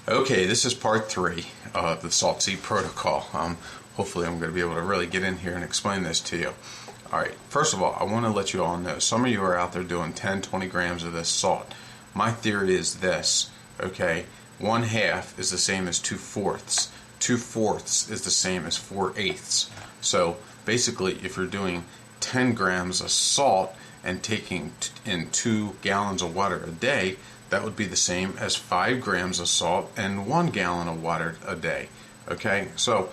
Okay, this is part 3 of the Salt Sea Protocol. Hopefully I'm going to be able to really get in here and explain this to you. Alright, first of all, I want to let you all know, some of you are out there doing 10, 20 grams of this salt. My theory is this, okay, 1/2 is the same as 2/4. 2/4 is the same as 4/8. So basically, if you're doing 10 grams of salt and taking in 2 gallons of water a day, that would be the same as 5 grams of salt and 1 gallon of water a day. Okay, so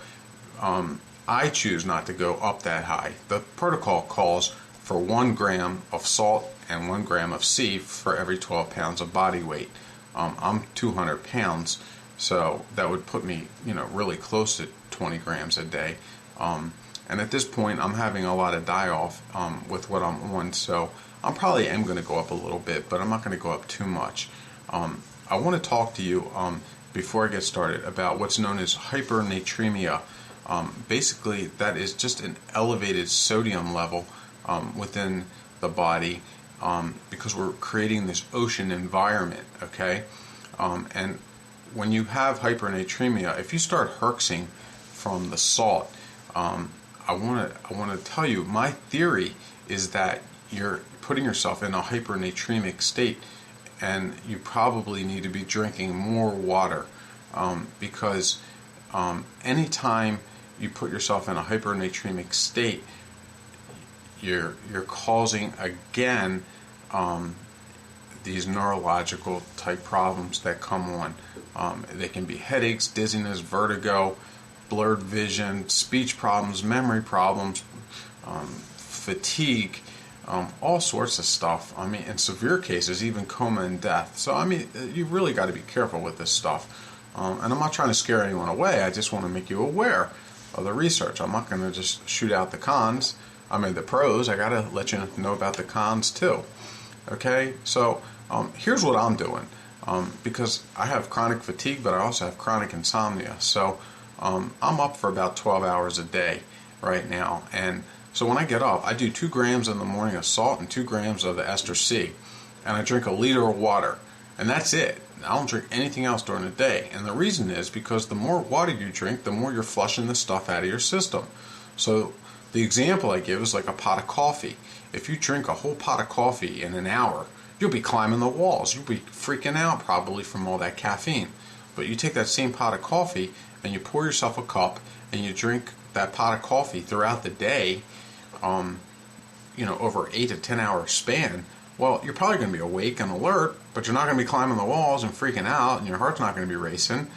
I choose not to go up that high. The protocol calls for 1 gram of salt and 1 gram of C for every 12 pounds of body weight. I'm 200 pounds, so that would put me, really close to 20 grams a day. And at this point, I'm having a lot of die-off with what I'm on, so I probably am going to go up a little bit, but I'm not going to go up too much. I want to talk to you before I get started about what's known as hypernatremia. Basically, that is just an elevated sodium level within the body because we're creating this ocean environment, okay? And when you have hypernatremia, if you start herxing from the salt, I want to tell you, my theory is that you're putting yourself in a hypernatremic state, and you probably need to be drinking more water because anytime you put yourself in a hypernatremic state, you're causing again these neurological type problems that come on. They can be headaches, dizziness, vertigo, blurred vision, speech problems, memory problems, fatigue, all sorts of stuff. I mean, in severe cases, even coma and death. So, I mean, you really got to be careful with this stuff. And I'm not trying to scare anyone away. I just want to make you aware of the research. I'm not going to just shoot out the cons. I mean, the pros. I got to let you know about the cons too. Okay? So, here's what I'm doing. Because I have chronic fatigue, but I also have chronic insomnia. So, I'm up for about 12 hours a day right now. And so when I get up, I do 2 grams in the morning of salt and 2 grams of the ester C. And I drink a liter of water. And that's it. I don't drink anything else during the day. And the reason is because the more water you drink, the more you're flushing the stuff out of your system. So the example I give is like a pot of coffee. If you drink a whole pot of coffee in an hour, you'll be climbing the walls. You'll be freaking out probably from all that caffeine. But you take that same pot of coffee and you pour yourself a cup and you drink that pot of coffee throughout the day, over 8 to 10 hour span, well, you're probably going to be awake and alert, but you're not going to be climbing the walls and freaking out, and your heart's not going to be racing.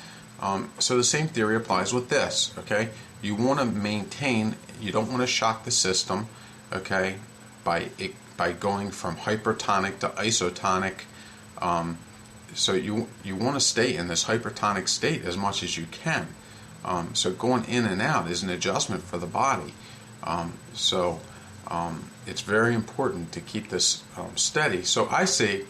So the same theory applies with this, okay? You want to maintain, you don't want to shock the system, okay, by going from hypertonic to isotonic. So you want to stay in this hypertonic state as much as you can. So going in and out is an adjustment for the body. It's very important to keep this steady. So I say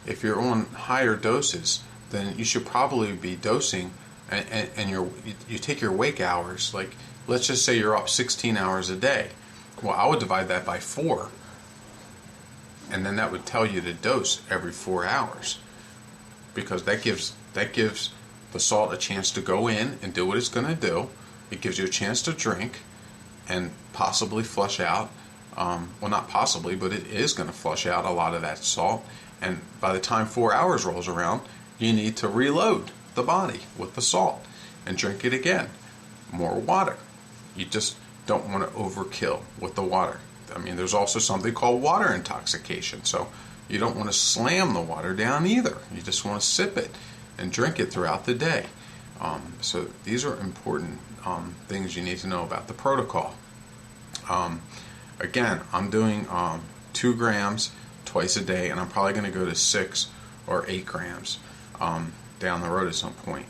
if you're on higher doses, then you should probably be dosing, and you take your wake hours. Like, let's just say you're up 16 hours a day. Well, I would divide that by 4, and then that would tell you to dose every 4 hours, because that gives the salt a chance to go in and do what it's going to do. It gives you a chance to drink and possibly flush out, well, not possibly, but it is going to flush out a lot of that salt. And by the time 4 hours rolls around, you need to reload the body with the salt and drink it again. More water. You just don't want to overkill with the water. I mean, there's also something called water intoxication. So you don't want to slam the water down either. You just want to sip it and drink it throughout the day. So these are important things you need to know about the protocol. Again, I'm doing 2 grams twice a day, and I'm probably going to go to 6 or 8 grams down the road at some point.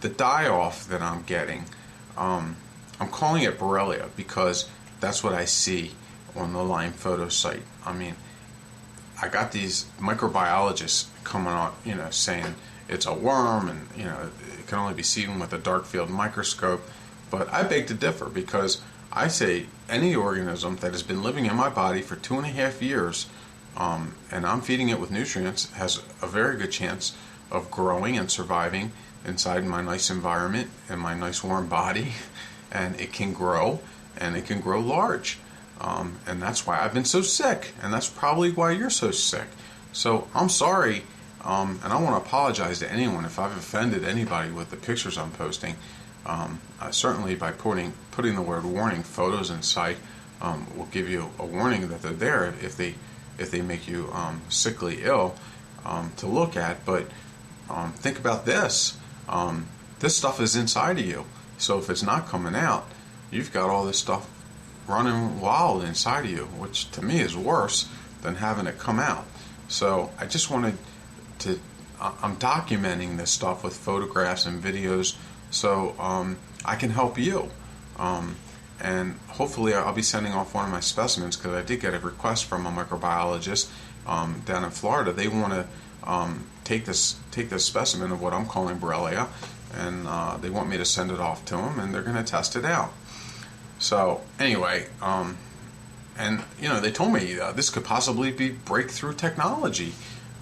The die-off that I'm getting, I'm calling it Borrelia because that's what I see on the Lyme photo site. I mean, I got these microbiologists coming on, saying it's a worm and, it can only be seen with a dark field microscope. But I beg to differ, because I say any organism that has been living in my body for 2.5 years, and I'm feeding it with nutrients, has a very good chance of growing and surviving inside my nice environment and my nice warm body, and it can grow, and it can grow large. And that's why I've been so sick, and that's probably why you're so sick. So I'm sorry, and I want to apologize to anyone if I've offended anybody with the pictures I'm posting. Certainly by putting the word warning, photos in sight, will give you a warning that they're there if they make you sickly ill to look at. But think about this. This stuff is inside of you. So if it's not coming out, you've got all this stuff running wild inside of you, which to me is worse than having it come out. So I just wanted to, I'm documenting this stuff with photographs and videos so I can help you. And hopefully I'll be sending off one of my specimens, because I did get a request from a microbiologist down in Florida. They want to take this specimen of what I'm calling Borrelia, and they want me to send it off to them, and they're going to test it out. So anyway, and they told me this could possibly be breakthrough technology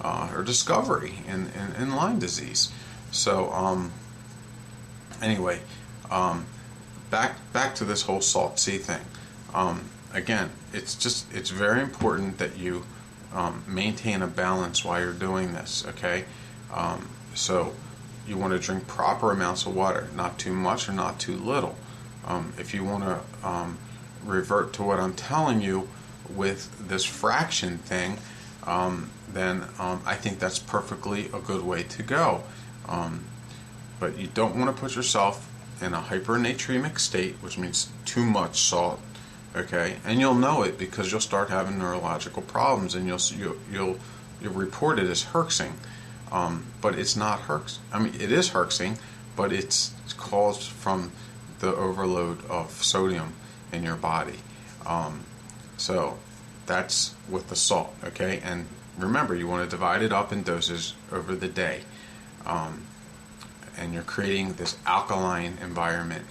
or discovery in Lyme disease. So anyway, back to this whole salt sea thing. Again, it's very important that you maintain a balance while you're doing this. Okay, so you want to drink proper amounts of water, not too much or not too little. If you want to revert to what I'm telling you with this fraction thing, then I think that's perfectly a good way to go. But you don't want to put yourself in a hypernatremic state, which means too much salt. Okay, and you'll know it because you'll start having neurological problems, and you'll report it as herxing. But it's not herx. I mean, it is herxing, but it's caused from the overload of sodium in your body. So that's with the salt, okay? And remember, you want to divide it up in doses over the day. And you're creating this alkaline environment,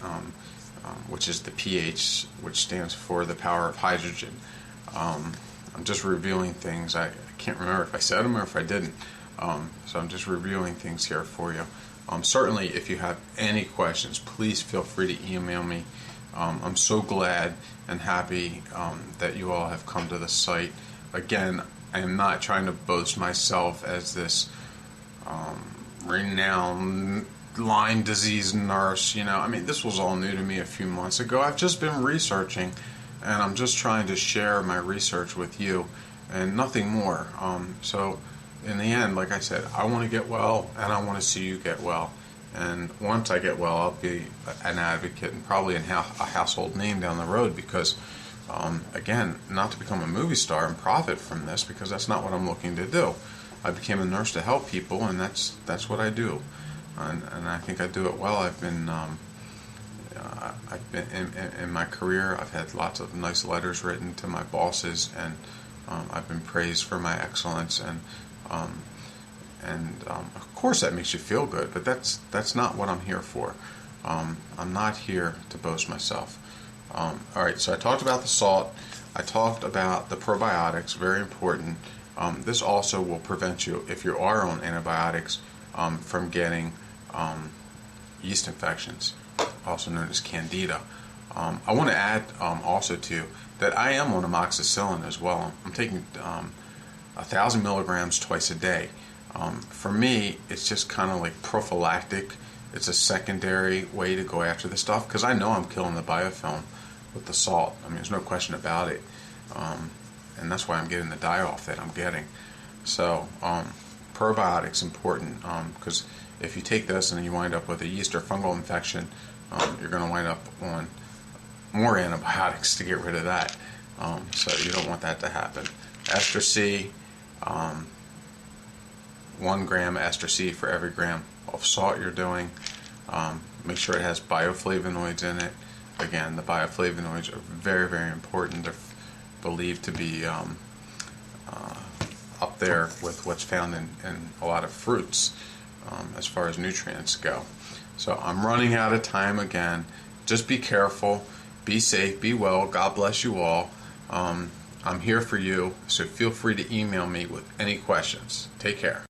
which is the pH, which stands for the power of hydrogen. I'm just reviewing things. I can't remember if I said them or if I didn't. So I'm just reviewing things here for you. Certainly, if you have any questions, please feel free to email me. I'm so glad and happy that you all have come to the site. Again, I am not trying to boast myself as this renowned Lyme disease nurse. I mean, this was all new to me a few months ago. I've just been researching, and I'm just trying to share my research with you, and nothing more. So in the end, like I said, I want to get well, and I want to see you get well. And once I get well, I'll be an advocate and probably a household name down the road, because, again, not to become a movie star and profit from this, because that's not what I'm looking to do. I became a nurse to help people, and that's what I do. And I think I do it well. I've been in my career, I've had lots of nice letters written to my bosses, and I've been praised for my excellence, and of course that makes you feel good, but that's not what I'm here for. I'm not here to boast myself. All right, so I talked about the salt. I talked about the probiotics, very important. This also will prevent you, if you are on antibiotics, from getting yeast infections, also known as candida. I want to add also to you that I am on amoxicillin as well. I'm taking 1,000 milligrams twice a day. For me, it's just kind of like prophylactic. It's a secondary way to go after the stuff, because I know I'm killing the biofilm with the salt. I mean, there's no question about it. And that's why I'm getting the die-off that I'm getting. So probiotics important, because if you take this and you wind up with a yeast or fungal infection, you're going to wind up on more antibiotics to get rid of that. So you don't want that to happen. Ester C, 1 gram ester C for every gram of salt you're doing. Make sure it has bioflavonoids in it. Again, the bioflavonoids are very, very important. They're believed to be up there with what's found in a lot of fruits as far as nutrients go. So I'm running out of time again. Just be careful, be safe, be well. God bless you all. I'm here for you, so feel free to email me with any questions. Take care.